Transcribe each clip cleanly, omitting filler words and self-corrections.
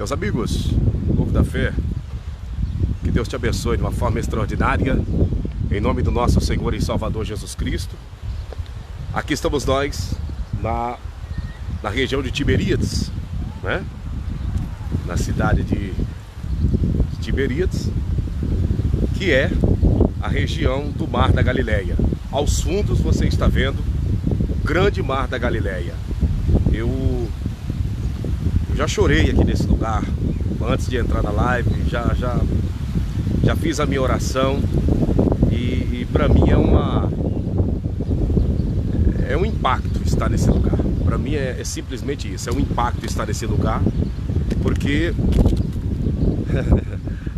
Meus amigos, povo da fé, que Deus te abençoe de uma forma extraordinária, em nome do nosso Senhor e Salvador Jesus Cristo. Aqui estamos nós, na região de Tiberíades, né? Na cidade de Tiberíades, que é a região do Mar da Galileia. Aos fundos você está vendo o grande Mar da Galileia. Eu já chorei aqui nesse lugar antes de entrar na live, já fiz a minha oração e para mim é um impacto estar nesse lugar. Para mim é simplesmente isso, é um impacto estar nesse lugar, porque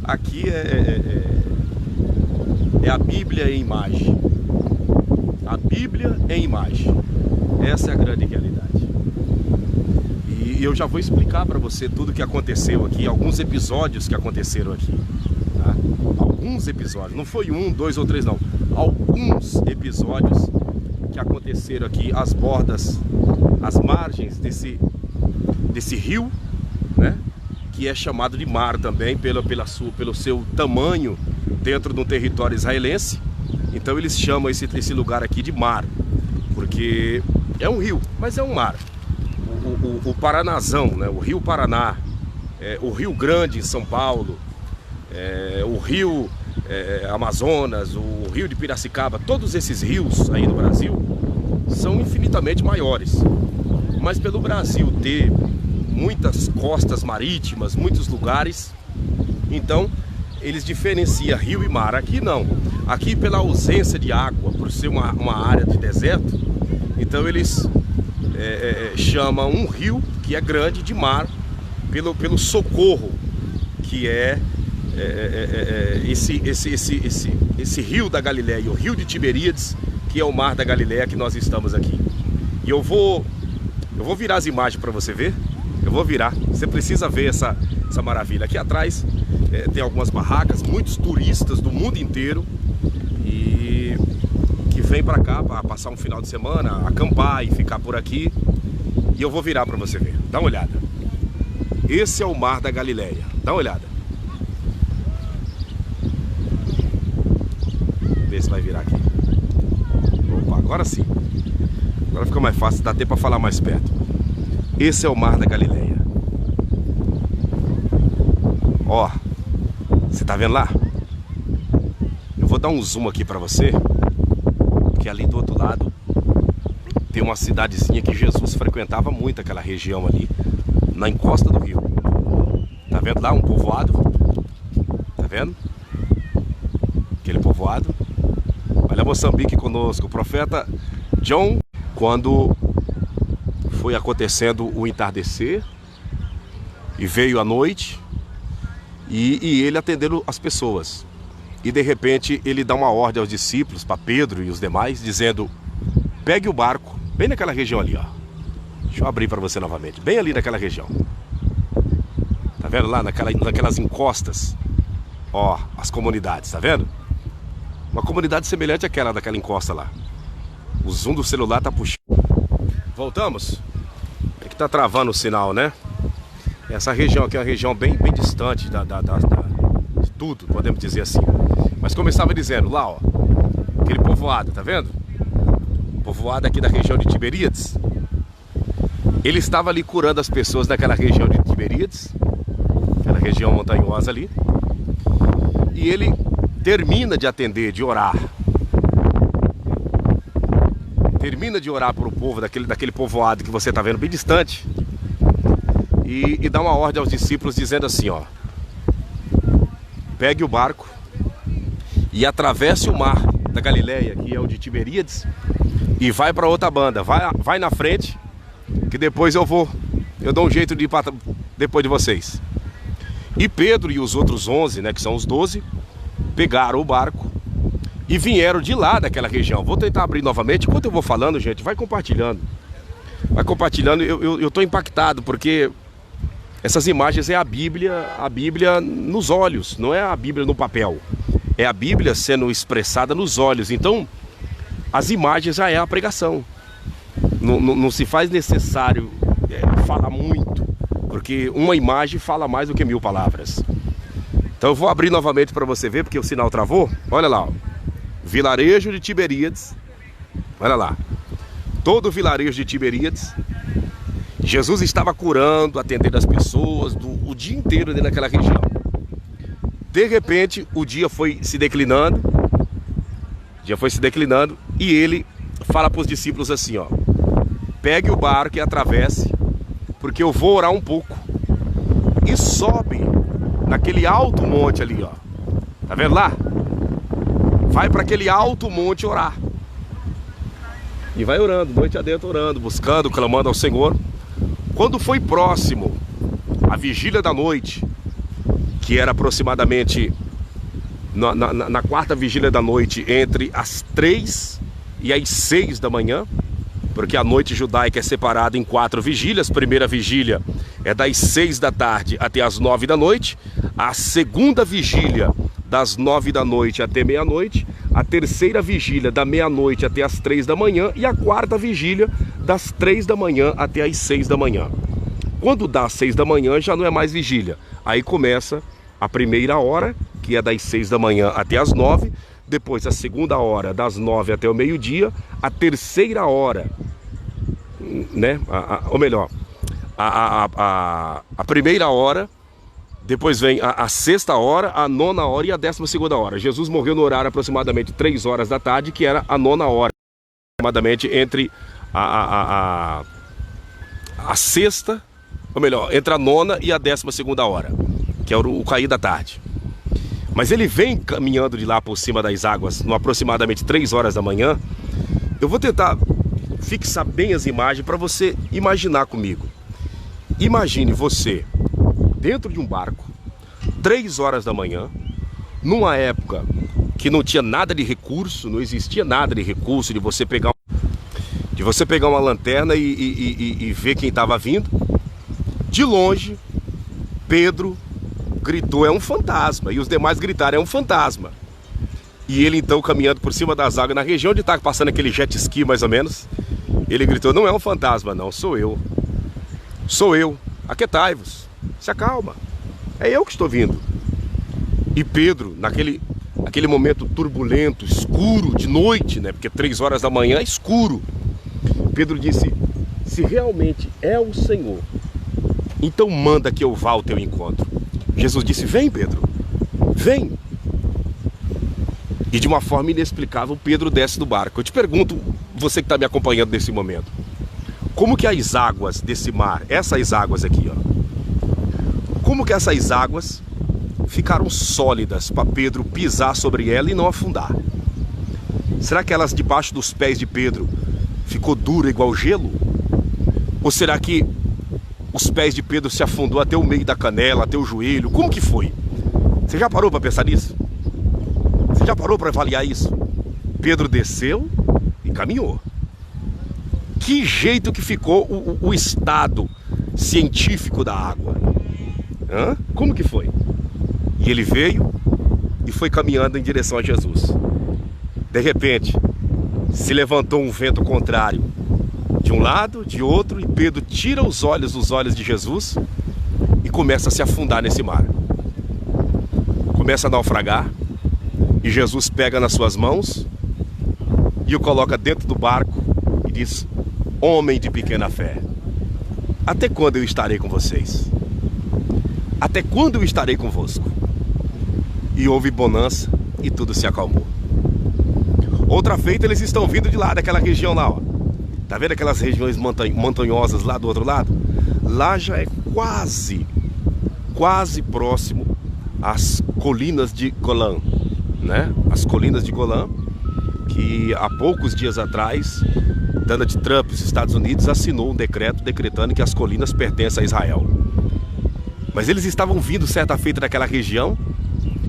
aqui é a Bíblia em imagem. A Bíblia em imagem. Essa é a grande realidade. E eu já vou explicar para você tudo o que aconteceu aqui, alguns episódios que aconteceram aqui, tá? Alguns episódios, não foi um, dois ou três não. Alguns episódios que aconteceram aqui às bordas, às margens desse rio, né? Que é chamado de mar também pelo seu tamanho dentro de um território israelense. Então eles chamam esse lugar aqui de mar, porque é um rio, mas é um mar. O Paranazão, né? O Rio Paraná, o Rio Grande em São Paulo, o Rio Amazonas, o Rio de Piracicaba, todos esses rios aí no Brasil são infinitamente maiores. Mas pelo Brasil ter muitas costas marítimas, muitos lugares, então eles diferenciam rio e mar. Aqui não, aqui pela ausência de água, por ser uma área de deserto, então eles chamam um rio que é grande de mar pelo socorro que esse rio da Galileia, o rio de Tiberíades, que é o Mar da Galileia que nós estamos aqui. E eu vou virar as imagens para você ver. Eu vou virar, você precisa ver essa maravilha. Aqui atrás tem algumas barracas, muitos turistas do mundo inteiro e que vem para cá para passar um final de semana, acampar e ficar por aqui. E eu vou virar para você ver, dá uma olhada. Esse é o Mar da Galileia, dá uma olhada. Vê se vai virar aqui. Opa, agora sim. Agora fica mais fácil, dá tempo para falar mais perto. Esse é o Mar da Galileia. Ó, você tá vendo lá? Eu vou dar um zoom aqui para você, porque ali do outro lado tem uma cidadezinha que Jesus frequentava muito, aquela região ali, na encosta do rio. Tá vendo lá um povoado? Tá vendo? Aquele povoado. Olha Moçambique conosco. O profeta John, quando foi acontecendo o entardecer e veio a noite e ele atendendo as pessoas. E de repente ele dá uma ordem aos discípulos, para Pedro e os demais, dizendo: pegue o barco, bem naquela região ali, ó. Deixa eu abrir para você novamente, bem ali naquela região. Tá vendo lá, naquelas encostas? Ó, as comunidades, tá vendo? Uma comunidade semelhante àquela daquela encosta lá. O zoom do celular tá puxando. Voltamos? É que tá travando o sinal, né? Essa região aqui é uma região bem distante de tudo, podemos dizer assim. Mas como eu estava dizendo, lá ó, aquele povoado, tá vendo? O povoado aqui da região de Tiberíades. Ele estava ali curando as pessoas daquela região de Tiberíades, aquela região montanhosa ali. E ele termina de atender, de orar. Termina de orar para o povo daquele povoado que você está vendo bem distante. E dá uma ordem aos discípulos dizendo assim, ó: pegue o barco e atravesse o mar da Galileia, que é o de Tiberíades, e vai para outra banda, vai na frente, que depois eu dou um jeito de ir depois de vocês. E Pedro e os outros 11, né, que são os 12, pegaram o barco e vieram de lá daquela região. Vou tentar abrir novamente. Enquanto eu vou falando, gente, vai compartilhando. Vai compartilhando. Eu estou impactado, porque essas imagens é a Bíblia nos olhos, não é a Bíblia no papel. É a Bíblia sendo expressada nos olhos. Então, as imagens já é a pregação. Não se faz necessário falar muito, porque uma imagem fala mais do que 1000 palavras. Então eu vou abrir novamente para você ver, porque o sinal travou. Olha lá, ó. Vilarejo de Tiberíades. Olha lá. Todo o vilarejo de Tiberíades. Jesus estava curando, atendendo as pessoas o dia inteiro dentro daquela região. De repente, o dia foi se declinando. E ele fala para os discípulos assim, ó: pegue o barco e atravesse, porque eu vou orar um pouco. E sobe naquele alto monte ali, ó. Tá vendo lá? Vai para aquele alto monte orar. E vai orando, noite adentro orando, buscando, clamando ao Senhor. Quando foi próximo a vigília da noite, que era aproximadamente na quarta vigília da noite, entre as 3 e as 6 da manhã, porque a noite judaica é separada em 4 vigílias. A primeira vigília é das 6 da tarde até as 9 da noite. A segunda vigília das 9 da noite até meia-noite. A terceira vigília da meia-noite até as 3 da manhã. E a quarta vigília das 3 da manhã até as 6 da manhã. Quando dá as 6 da manhã já não é mais vigília. Aí começa a primeira hora, que é das 6 da manhã até as 9. Depois a segunda hora, das 9 até o meio-dia. A terceira hora, né? Ou melhor, a primeira hora. Depois vem a sexta hora, a nona hora e a 12ª hora. Jesus morreu no horário aproximadamente 3 horas da tarde, que era a nona hora. Aproximadamente entre a sexta, ou melhor, entre a nona e a 12ª hora, que é o cair da tarde. Mas ele vem caminhando de lá por cima das águas, no aproximadamente 3 horas da manhã. Eu vou tentar fixar bem as imagens para você imaginar comigo. Imagine você dentro de um barco, 3 horas da manhã, numa época que não tinha nada de recurso, não existia nada de recurso de você pegar uma lanterna e ver quem estava vindo. De longe, Pedro gritou: é um fantasma. E os demais gritaram: é um fantasma. E ele então, caminhando por cima das águas, na região onde está passando aquele jet ski mais ou menos, ele gritou: não é um fantasma não, sou eu. Sou eu, aquietai-vos, se acalma, é eu que estou vindo. E Pedro, naquele momento turbulento, escuro, de noite, né? Porque 3 horas da manhã é escuro. Pedro disse: se realmente é o Senhor, então manda que eu vá ao teu encontro. Jesus disse: vem, Pedro, vem. E de uma forma inexplicável, Pedro desce do barco. Eu te pergunto, você que está me acompanhando nesse momento, como que as águas desse mar, essas águas aqui, ó, como que essas águas ficaram sólidas para Pedro pisar sobre ela e não afundar? Será que elas debaixo dos pés de Pedro ficou dura igual gelo? Ou será que os pés de Pedro se afundou até o meio da canela, até o joelho? Como que foi? Você já parou para pensar nisso? Você já parou para avaliar isso? Pedro desceu e caminhou. Que jeito que ficou o estado científico da água? Hã? Como que foi? E ele veio e foi caminhando em direção a Jesus. De repente, se levantou um vento contrário, de um lado, de outro, e Pedro tira os olhos dos olhos de Jesus e começa a se afundar nesse mar. Começa a naufragar, e Jesus pega nas suas mãos e o coloca dentro do barco e diz: homem de pequena fé, até quando eu estarei com vocês? Até quando eu estarei convosco? E houve bonança e tudo se acalmou. Outra feita, eles estão vindo de lá, daquela região lá, ó. Tá vendo aquelas regiões montanhosas lá do outro lado? Lá já é quase próximo às colinas de Golã, né? As colinas de Golã, que há poucos dias atrás Donald Trump, os Estados Unidos, assinou um decreto decretando que as colinas pertencem a Israel. Mas eles estavam vindo certa feita daquela região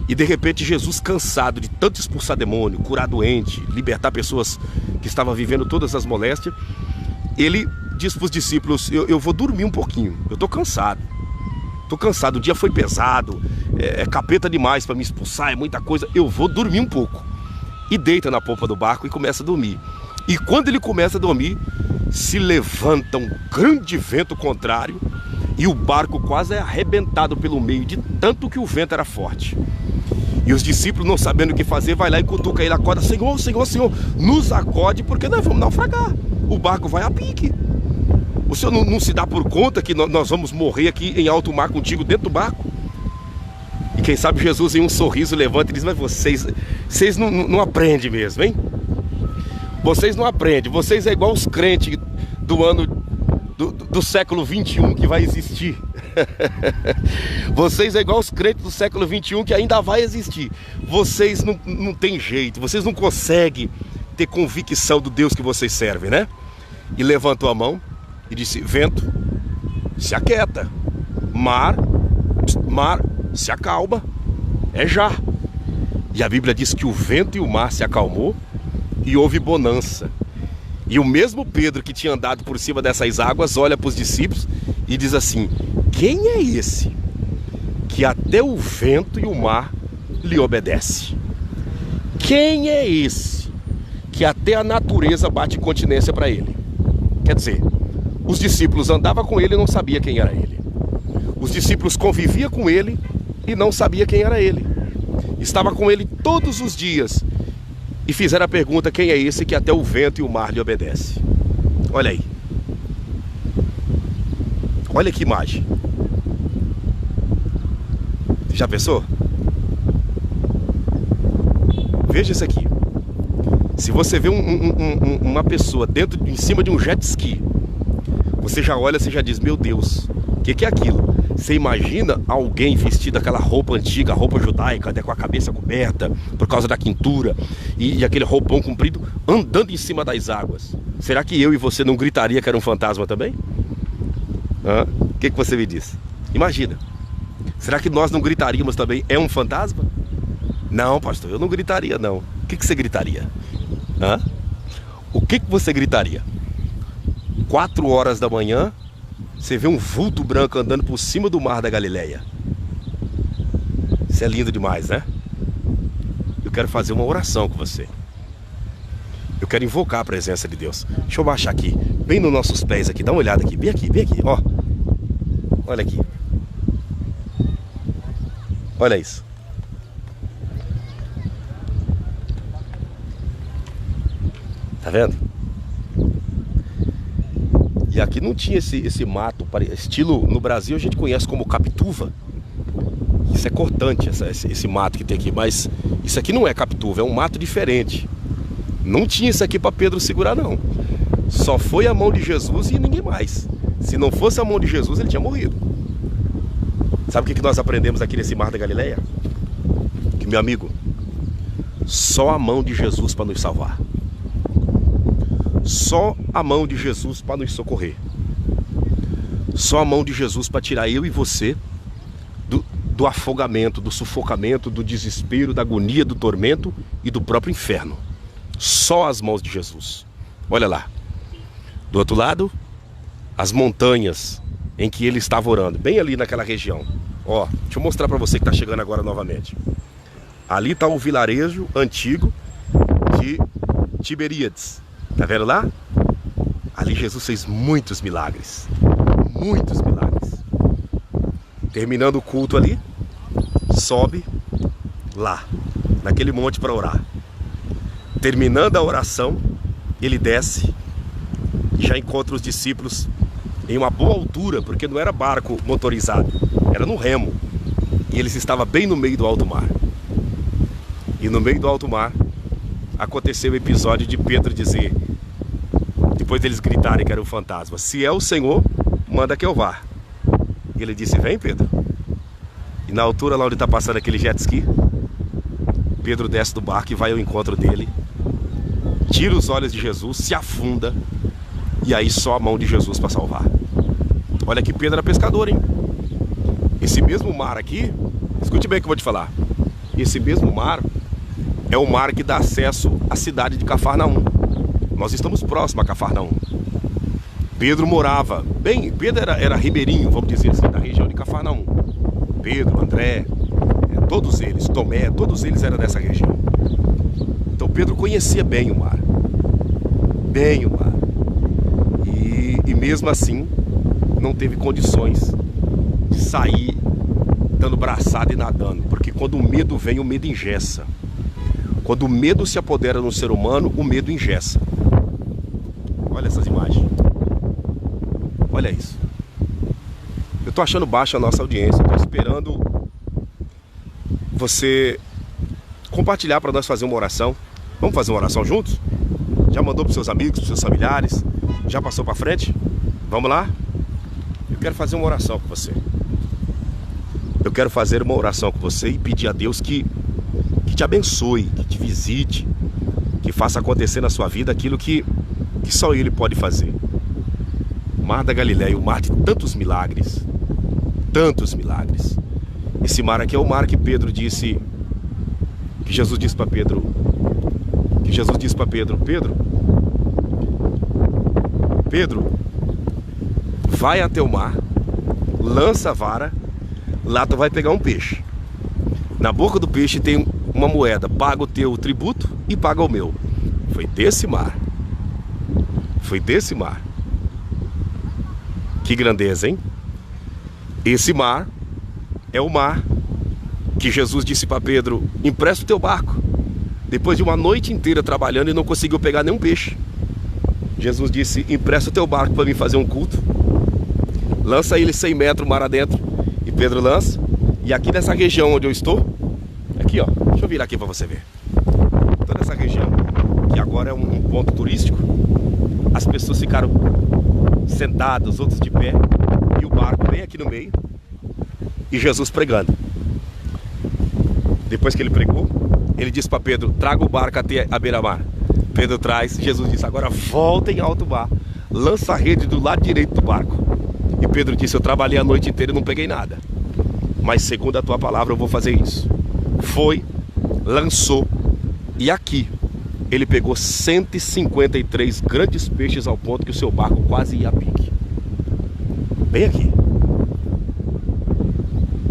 e de repente Jesus, cansado de tanto expulsar demônio, curar doente, libertar pessoas que estavam vivendo todas as moléstias, ele disse para os discípulos: eu vou dormir um pouquinho, eu estou cansado. Estou cansado, o dia foi pesado, é capeta demais para me expulsar, é muita coisa, eu vou dormir um pouco. E deita na polpa do barco e começa a dormir. E quando ele começa a dormir, se levanta um grande vento contrário E o barco quase é arrebentado pelo meio, de tanto que o vento era forte. E os discípulos, não sabendo o que fazer, vai lá e cutuca ele, acorda: Senhor, Senhor, Senhor, nos acode, porque nós vamos naufragar. O barco vai a pique. O senhor não se dá por conta que nós vamos morrer aqui em alto mar contigo dentro do barco? E quem sabe Jesus, em um sorriso, levanta e diz: mas vocês não aprendem mesmo, hein? Vocês não aprendem. Vocês é igual os crentes do ano do século 21 que vai existir. Vocês é igual os crentes do século 21 que ainda vai existir. Vocês não tem jeito. Vocês não conseguem ter convicção do Deus que vocês servem, né? E levantou a mão e disse: vento, se aquieta. Mar, se acalma. É já. E a Bíblia diz que o vento e o mar se acalmou e houve bonança. E o mesmo Pedro que tinha andado por cima dessas águas olha para os discípulos e diz assim: quem é esse que até o vento e o mar lhe obedece? Quem é esse que até a natureza bate continência para ele? Quer dizer, os discípulos andavam com ele e não sabia quem era ele. Os discípulos conviviam com ele e não sabia quem era ele. Estava com ele todos os dias e fizeram a pergunta: quem é esse que até o vento e o mar lhe obedece? Olha aí. Olha que imagem. Já pensou? Veja isso aqui. Se você vê uma pessoa em cima de um jet ski, você já olha, você já diz: meu Deus, o que é aquilo? Você imagina alguém vestido aquela roupa antiga, roupa judaica, até com a cabeça coberta por causa da quintura, e aquele roupão comprido, andando em cima das águas. Será que eu e você não gritaria que era um fantasma também? O que você me diz? Imagina. Será que nós não gritaríamos também: é um fantasma? Não, pastor, eu não gritaria não. O que você gritaria? O que você gritaria? 4 horas da manhã, você vê um vulto branco andando por cima do mar da Galileia. Isso é lindo demais, né? Eu quero fazer uma oração com você. Eu quero invocar a presença de Deus. Deixa eu baixar aqui, bem nos nossos pés aqui. Dá uma olhada aqui, bem aqui, ó. Olha aqui. Olha isso. Tá vendo? E aqui não tinha esse mato, estilo no Brasil a gente conhece como capituva. Isso é cortante, esse mato que tem aqui, mas isso aqui não é capituva, é um mato diferente. Não tinha isso aqui para Pedro segurar não. Só foi a mão de Jesus e ninguém mais. Se não fosse a mão de Jesus, ele tinha morrido. Sabe o que nós aprendemos aqui nesse mar da Galileia? Que, meu amigo, só a mão de Jesus para nos salvar. Só a mão de Jesus para nos socorrer. Só a mão de Jesus para tirar eu e você do afogamento, do sufocamento, do desespero, da agonia, do tormento e do próprio inferno. Só as mãos de Jesus. Olha lá. Do outro lado, as montanhas em que ele estava orando, bem ali naquela região. Ó, deixa eu mostrar para você que está chegando agora novamente. Ali está o vilarejo antigo de Tiberíades. Tá vendo lá? Ali Jesus fez muitos milagres. Muitos milagres. Terminando o culto ali, sobe lá, naquele monte para orar. Terminando a oração, ele desce e já encontra os discípulos em uma boa altura, porque não era barco motorizado, era no remo. E eles estavam bem no meio do alto mar. E no meio do alto mar aconteceu o episódio de Pedro dizer, depois deles gritarem que era um fantasma: se é o Senhor, manda que eu vá. E ele disse: vem, Pedro. E na altura lá onde está passando aquele jet ski, Pedro desce do barco e vai ao encontro dele, tira os olhos de Jesus, se afunda, e aí só a mão de Jesus para salvar. Olha que Pedro era pescador, hein? Esse mesmo mar aqui, escute bem o que eu vou te falar. Esse mesmo mar é o mar que dá acesso à cidade de Cafarnaum. Nós estamos próximos a Cafarnaum. Pedro morava bem, Pedro era ribeirinho, vamos dizer assim, da região de Cafarnaum. Pedro, André, todos eles, Tomé, todos eles eram dessa região. Então Pedro conhecia bem o mar. Bem o mar. E mesmo assim não teve condições de sair dando braçada e nadando. Porque quando o medo vem, o medo engessa. Quando o medo se apodera no ser humano, o medo engessa. Olha essas imagens. Olha isso. Eu tô achando baixa a nossa audiência. Tô esperando você compartilhar para nós fazer uma oração. Vamos fazer uma oração juntos? Já mandou para seus amigos, para seus familiares? Já passou para frente? Vamos lá? Eu quero fazer uma oração com você. Eu quero fazer uma oração com você e pedir a Deus que te abençoe, que te visite, que faça acontecer na sua vida aquilo que só Ele pode fazer. O Mar da Galileia, o mar de tantos milagres. Tantos milagres. Esse mar aqui é o mar que Pedro disse, que Jesus disse para Pedro, Pedro, vai até o mar, lança a vara, lá tu vai pegar um peixe. Na boca do peixe tem uma moeda, paga o teu tributo e paga o meu. Foi desse mar. Foi desse mar. Que grandeza, hein? Esse mar é o mar que Jesus disse para Pedro, empresta o teu barco. Depois de uma noite inteira trabalhando e não conseguiu pegar nenhum peixe, Jesus disse, empresta o teu barco para mim fazer um culto. Lança ele 100 metros mar adentro. E Pedro lança. E aqui nessa região onde eu estou, aqui ó, deixa eu virar aqui para você ver. Toda essa região, que agora é um ponto turístico, as pessoas ficaram sentadas, outros de pé, e o barco bem aqui no meio, e Jesus pregando. Depois que ele pregou, ele disse para Pedro, traga o barco até a beira-mar. Pedro traz, Jesus disse, agora volta em alto mar, lança a rede do lado direito do barco. E Pedro disse, eu trabalhei a noite inteira e não peguei nada, mas segundo a tua palavra eu vou fazer isso. Foi, lançou, e aqui ele pegou 153 grandes peixes ao ponto que o seu barco quase ia a pique. Bem aqui.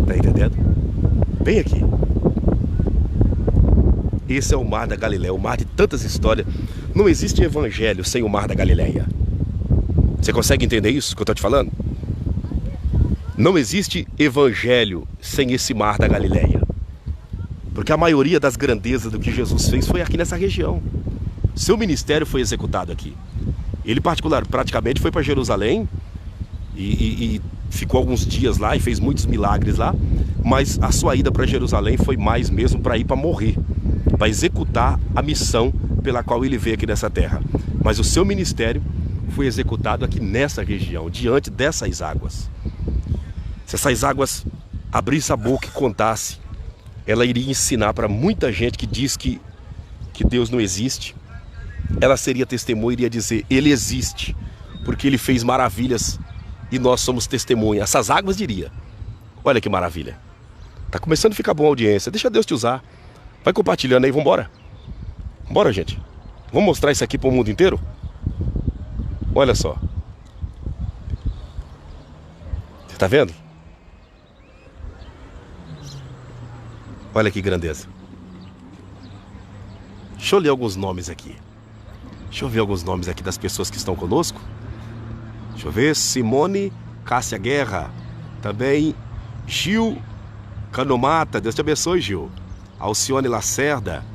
Tá entendendo? Bem aqui. Esse é o Mar da Galileia, o mar de tantas histórias. Não existe evangelho sem o Mar da Galileia. Você consegue entender isso que eu tô te falando? Não existe evangelho sem esse Mar da Galileia. Porque a maioria das grandezas do que Jesus fez foi aqui nessa região. Seu ministério foi executado aqui. Ele praticamente foi para Jerusalém e ficou alguns dias lá e fez muitos milagres lá. Mas a sua ida para Jerusalém foi mais mesmo para ir para morrer, para executar a missão pela qual ele veio aqui nessa terra. Mas o seu ministério foi executado aqui nessa região, diante dessas águas. Se essas águas abrissem a boca e contasse, ela iria ensinar para muita gente que diz que Deus não existe. Ela seria testemunha e iria dizer, Ele existe, porque Ele fez maravilhas e nós somos testemunha. Essas águas diria, olha que maravilha. Tá começando a ficar boa a audiência, deixa Deus te usar. Vai compartilhando aí, vambora. Bora, gente. Vamos mostrar isso aqui para o mundo inteiro? Olha só. Você tá vendo? Olha que grandeza. Deixa eu ler alguns nomes aqui. Deixa eu ver alguns nomes aqui das pessoas que estão conosco. Deixa eu ver. Simone Cássia Guerra. Também Gil Canomata. Deus te abençoe, Gil. Alcione Lacerda.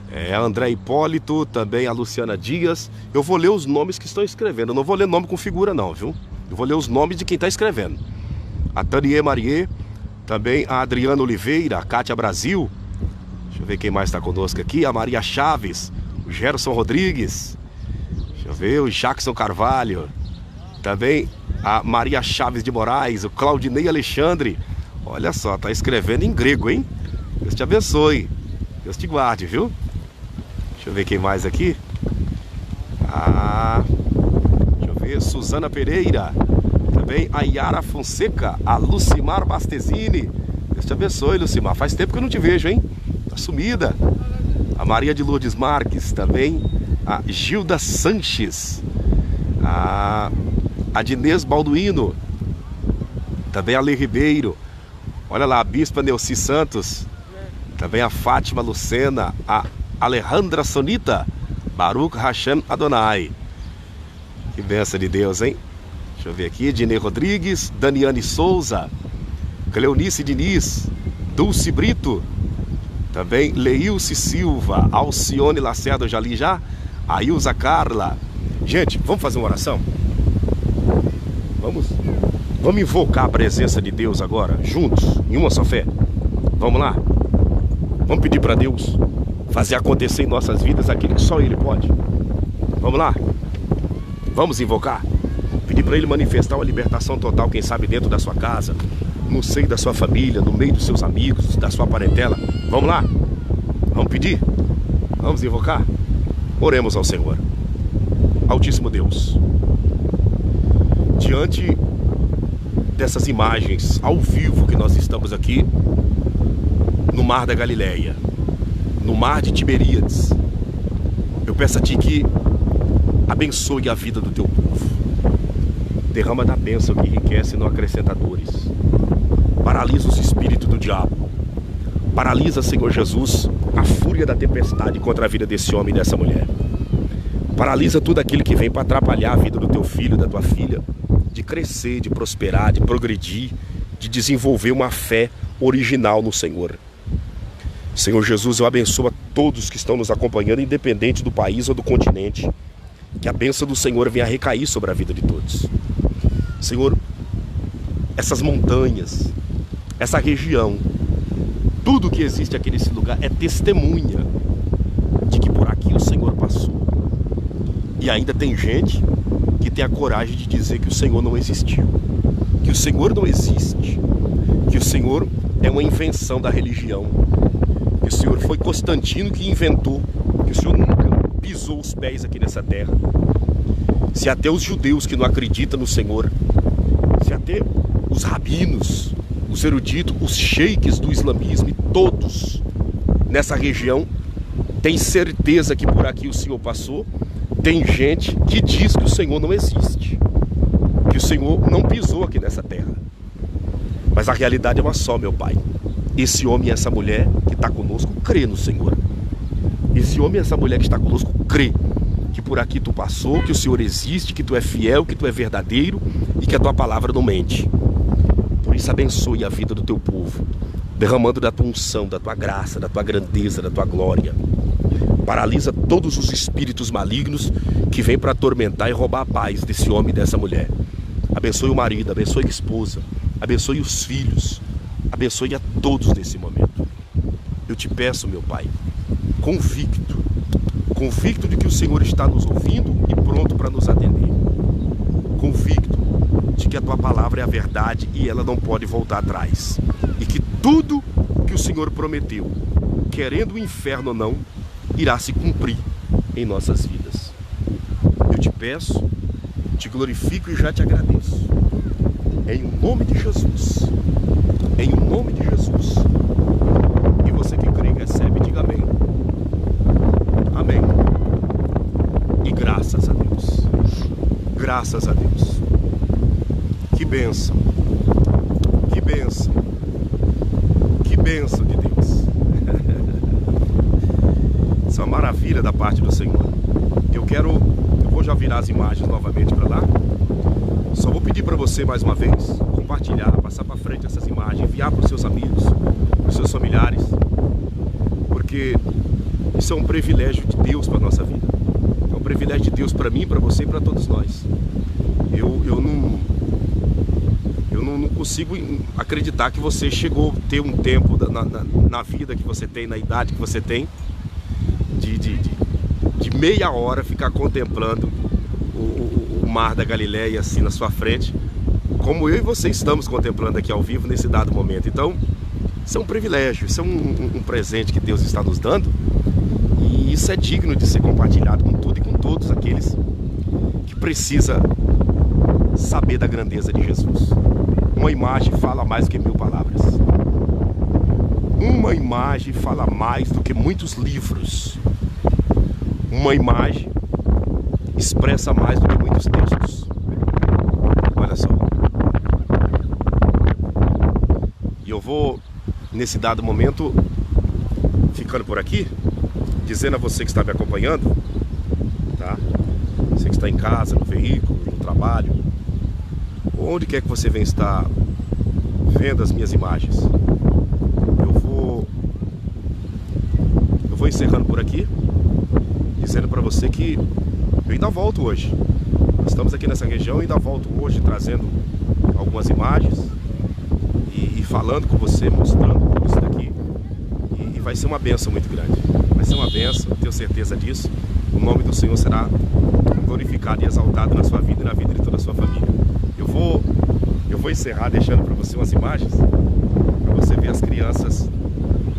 A André Hipólito. Também a Luciana Dias. Eu vou ler os nomes que estão escrevendo. Eu não vou ler nome com figura não, viu? Eu vou ler os nomes de quem está escrevendo. A Tanier Marie. Também a Adriana Oliveira, a Cátia Brasil. Deixa eu ver quem mais está conosco aqui. A Maria Chaves, o Gerson Rodrigues. Deixa eu ver, o Jackson Carvalho. Também a Maria Chaves de Moraes, o Claudinei Alexandre. Olha só, tá escrevendo em grego, hein? Deus te abençoe. Deus te guarde, viu? Deixa eu ver quem mais aqui. Deixa eu ver, Suzana Pereira. Também a Yara Fonseca, a Lucimar Bastesini. Deus te abençoe, Lucimar. Faz tempo que eu não te vejo, hein? Tá sumida. A Maria de Lourdes Marques. Também a Gilda Sanches. A Dinês Balduino. Também a Lê Ribeiro. Olha lá, a Bispa Neuci Santos. Também a Fátima Lucena. A Alejandra Sonita. Baruch Hashem Adonai. Que bênção de Deus, hein? Deixa eu ver aqui, Dinei Rodrigues, Daniane Souza, Cleonice Diniz, Dulce Brito, também Leilce Silva, Alcione Lacerda, eu já li já, Ailza Carla. Gente, vamos fazer uma oração? Vamos invocar a presença de Deus agora, juntos, em uma só fé. Vamos lá? Vamos pedir para Deus fazer acontecer em nossas vidas aquilo que só Ele pode. Vamos lá? Vamos invocar? Pedir para Ele manifestar uma libertação total, quem sabe dentro da sua casa, no seio da sua família, no meio dos seus amigos, da sua parentela. Vamos lá? Vamos pedir? Vamos invocar? Oremos ao Senhor. Altíssimo Deus, diante dessas imagens ao vivo que nós estamos aqui no Mar da Galileia, no Mar de Tiberíades, eu peço a Ti que abençoe a vida do Teu povo. Derrama da bênção que enriquece e não acrescenta dores. Paralisa os espíritos do diabo. Paralisa, Senhor Jesus, a fúria da tempestade contra a vida desse homem e dessa mulher. Paralisa tudo aquilo que vem para atrapalhar a vida do teu filho, da tua filha, de crescer, de prosperar, de progredir, de desenvolver uma fé original no Senhor. Senhor Jesus, eu abençoo a todos que estão nos acompanhando, independente do país ou do continente. Que a bênção do Senhor venha recair sobre a vida de todos. Senhor, essas montanhas, essa região, tudo que existe aqui nesse lugar é testemunha de que por aqui o Senhor passou. E ainda tem gente que tem a coragem de dizer que o Senhor não existiu, que o Senhor não existe, que o Senhor é uma invenção da religião, que o Senhor foi Constantino que inventou, que o Senhor nunca pisou os pés aqui nessa terra. Se até os judeus que não acreditam no Senhor, se até os rabinos, os eruditos, os sheiks do islamismo e todos nessa região têm certeza que por aqui o Senhor passou, tem gente que diz que o Senhor não existe, que o Senhor não pisou aqui nessa terra. Mas a realidade é uma só, meu Pai. Esse homem e essa mulher que está conosco crê no Senhor. Esse homem e essa mulher que está conosco crê que por aqui tu passou, que o Senhor existe, que tu é fiel, que tu é verdadeiro e que a tua palavra não mente. Por isso abençoe a vida do teu povo, derramando da tua unção, da tua graça, da tua grandeza, da tua glória. Paralisa todos os espíritos malignos que vêm para atormentar e roubar a paz desse homem e dessa mulher. Abençoe o marido, abençoe a esposa, abençoe os filhos, abençoe a todos nesse momento. Eu te peço, meu Pai, convicto de que o Senhor está nos ouvindo e pronto para nos atender. Convicto de que a tua palavra é a verdade e ela não pode voltar atrás. E que tudo que o Senhor prometeu, querendo o inferno ou não, irá se cumprir em nossas vidas. Eu te peço, te glorifico e já te agradeço. Em nome de Jesus. Em nome de Jesus. E você que crê e recebe, diga amém. Amém. E graças a Deus. Graças a Deus. Que bênção. Que bênção. Que bênção de Deus. Isso é uma maravilha da parte do Senhor. Eu vou já virar as imagens novamente para lá. Só vou pedir para você mais uma vez compartilhar, passar para frente essas imagens, enviar para os seus amigos, para os seus familiares, porque isso é um privilégio de Deus para a nossa vida. É um privilégio de Deus para mim, para você e para todos nós. Eu não consigo acreditar que você chegou a ter um tempo na vida que você tem, na idade que você tem, de meia hora ficar contemplando o Mar da Galileia assim na sua frente, como eu e você estamos contemplando aqui ao vivo nesse dado momento. Então, isso é um privilégio, isso é um presente que Deus está nos dando, e isso é digno de ser compartilhado com tudo e com todos aqueles que precisam saber da grandeza de Jesus. Uma imagem fala mais do que 1000 palavras. Uma imagem fala mais do que muitos livros. Uma imagem expressa mais do que muitos textos. Olha só. E eu vou, nesse dado momento, ficando por aqui, dizendo a você que está me acompanhando, tá? Você que está em casa, no veículo, no trabalho, onde quer que você venha estar vendo as minhas imagens. Eu vou encerrando por aqui, dizendo para você que eu ainda volto hoje. Nós estamos aqui nessa região, eu ainda volto hoje trazendo algumas imagens e falando com você, mostrando tudo isso daqui. E vai ser uma bênção muito grande. Vai ser uma bênção, tenho certeza disso. O nome do Senhor será glorificado e exaltado na sua vida e na vida de toda a sua família. Eu vou encerrar deixando para você umas imagens, para você ver as crianças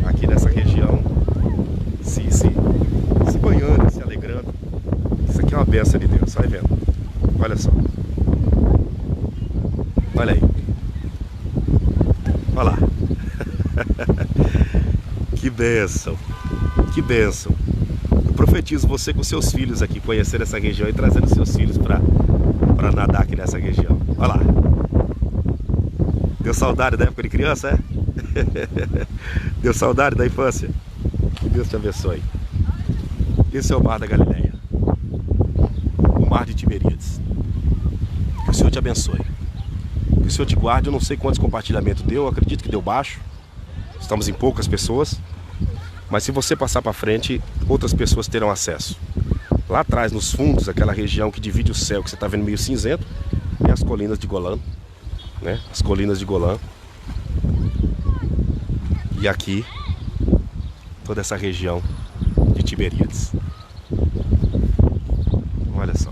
aqui nessa região se banhando, se alegrando. Isso aqui é uma bênção de Deus, vai vendo. Olha só. Olha aí. Olha lá. Que bênção. Que bênção. Eu profetizo você com seus filhos aqui, conhecer essa região e trazendo seus filhos para nadar aqui nessa região. Olha lá. Deu saudade da época de criança, é? Deu saudade da infância? Que Deus te abençoe. Esse é o Mar da Galileia. O Mar de Tiberíades. Que o Senhor te abençoe. Que o Senhor te guarde. Eu não sei quantos compartilhamentos deu, eu acredito que deu baixo. Estamos em poucas pessoas. Mas se você passar para frente, outras pessoas terão acesso. Lá atrás, nos fundos, aquela região que divide o céu, que você está vendo meio cinzento, é as colinas de Golã, né? As colinas de Golã. E aqui, toda essa região de Tiberíades. Olha só.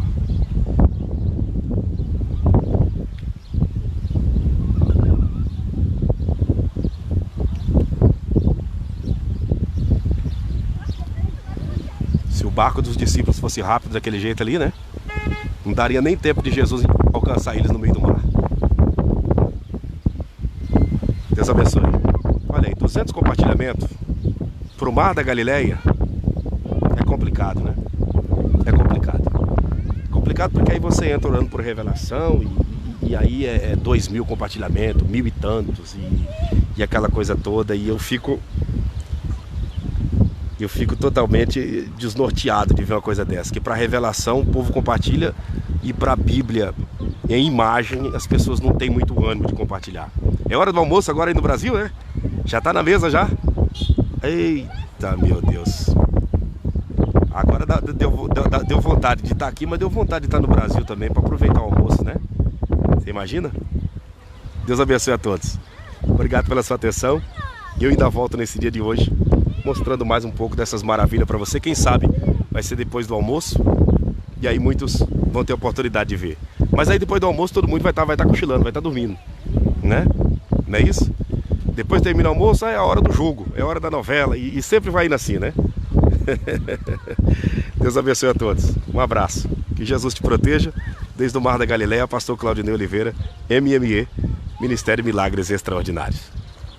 Se o barco dos discípulos fosse rápido daquele jeito ali, né? Não daria nem tempo de Jesus alcançar eles no meio do mar. Deus abençoe. Olha aí, 200 compartilhamentos para o Mar da Galileia é complicado, né? É complicado. Complicado porque aí você entra orando por revelação e aí é 2.000 compartilhamentos, 1.000 e tantos e aquela coisa toda, e eu fico totalmente desnorteado de ver uma coisa dessa, que para revelação o povo compartilha e para a Bíblia em imagem as pessoas não têm muito ânimo de compartilhar. É hora do almoço agora aí no Brasil, né? Já tá na mesa já? Eita, meu Deus. Agora deu vontade de estar aqui, mas deu vontade de estar no Brasil também para aproveitar o almoço, né? Você imagina? Deus abençoe a todos. Obrigado pela sua atenção. Eu ainda volto nesse dia de hoje mostrando mais um pouco dessas maravilhas para você. Quem sabe vai ser depois do almoço e aí muitos vão ter a oportunidade de ver. Mas aí depois do almoço todo mundo vai estar cochilando, vai estar dormindo, né? Não é isso? Depois termina o almoço, é a hora do jogo, é a hora da novela e sempre vai indo assim, né? Deus abençoe a todos. Um abraço. Que Jesus te proteja. Desde o Mar da Galileia, pastor Claudinei Oliveira, MME, Ministério Milagres Extraordinários.